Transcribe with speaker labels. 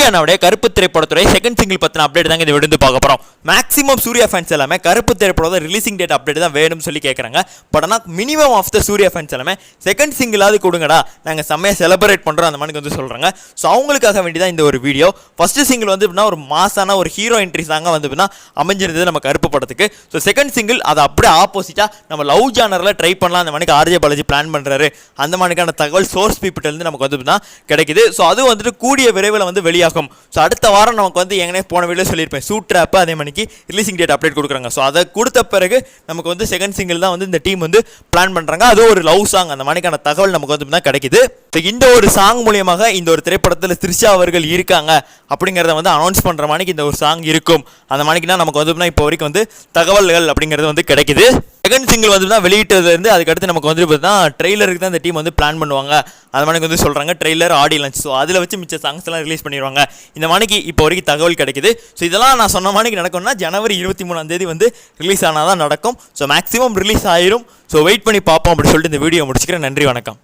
Speaker 1: சூர்யாவுடைய கருப்பு திரைப்படத்துடைய second single பத்தின update தாங்க இந்த விடுந்து பார்க்க போறோம். மேக்ஸிமம் சூர்யா ஃபேன்ஸ் எல்லாமே கருப்பு திரைப்படத்தோட ரிலீசிங் டேட் அப்டேட் தான் வேணும்னு சொல்லி கேட்குறாங்க. பட் ஆனால் minimum of the Suriya fans எல்லாமே செகண்ட் சிங்கிளாவது கொடுங்கடா, நாங்கள் செம்மையாக செலிப்ரேட் பண்ணுறோம் அந்த மாதிரி வந்து சொல்கிறாங்க. ஸோ அவங்களுக்காக வேண்டி தான் இந்த ஒரு வீடியோ. ஃபர்ஸ்ட் சிங்கிள் வந்து ஒரு மாசான ஒரு ஹீரோ என்ட்ரி சாங்க வந்து அமைஞ்சிருந்தது நம்ம கருப்பு படத்துக்கு. ஸோ செகண்ட் சிங்கிள் அதை அப்படியே ஆப்போசிட்டாக நம்ம லவ் ஜானரில் ட்ரை பண்ணலாம் அந்த மாதிரி ஆர்ஜே பாலாஜி பிளான் பண்ணுறாரு. அந்த மாதிரிக்கான தகவல் சோர்ஸ் பீப்பிள்லேருந்து நமக்கு வந்து கிடைக்குது. ஸோ அது வந்துட்டு கூடிய விரைவில் வந்து வெளியாகும். ஸோ அடுத்த வாரம் நமக்கு வந்து எங்கனே போன வீடியோ சொல்லியிருப்பேன், சூட் ட்ராப் அதே மணிக்கு ரிலீசிங் டேட் அப்டேட் கொடுக்குறாங்க. ஸோ அதை கொடுத்த பிறகு நமக்கு வந்து செகண்ட் சிங்கிள் தான் வந்து இந்த டீம் வந்து பிளான் பண்ணுறாங்க. அது ஒரு லவ் சாங் அந்த மாதிரிக்கான தகவல் நமக்கு வந்து தான் கிடைக்குது. ஸோ இந்த ஒரு சாங் மூலியமாக இந்த ஒரு திரைப்படத்தில் த்ரிஷா அவர்கள் இருக்காங்க அப்படிங்கிறத வந்து அனௌன்ஸ் பண்ணுற மாதிரிக்கு இந்த ஒரு சாங் இருக்கும். அந்த மாதிரிக்குனா நமக்கு வந்து இப்போ வரைக்கும் வந்து தகவல்கள் அப்படிங்கிறது வந்து கிடைக்குது. செகண்ட் சிங்கிள் வந்து வெளியிட்டதுலேருந்து அதுக்கடுத்து நமக்கு வந்து பார்த்தீங்கன்னா ட்ரெய்லருக்கு தான் இந்த டீம் வந்து பிளான் பண்ணுவாங்க. அது மாதிரி வந்து சொல்கிறாங்க ட்ரெய்லர் ஆடியோ லான்ச். ஸோ அதில் வச்சு மிச்ச சாங்ஸ் எல்லாம் ரிலீஸ் பண்ணிடுவாங்க இந்த மாதிரிக்கு இப்போ வரைக்கும் தகவல் கிடைக்குது. ஸோ இதெல்லாம் நான் சொன்ன மாதிரிக்கு நடக்கும்னா ஜனவரி 23 வந்து ரிலீஸ் ஆனால் தான் நடக்கும். ஸோ மேக்ஸிமம் ரிலீஸ் ஆயிரும். ஸோ வெயிட் பண்ணி பார்ப்போம் அப்படின்னு சொல்லிட்டு இந்த வீடியோ முடிச்சுக்கிறேன். நன்றி, வணக்கம்.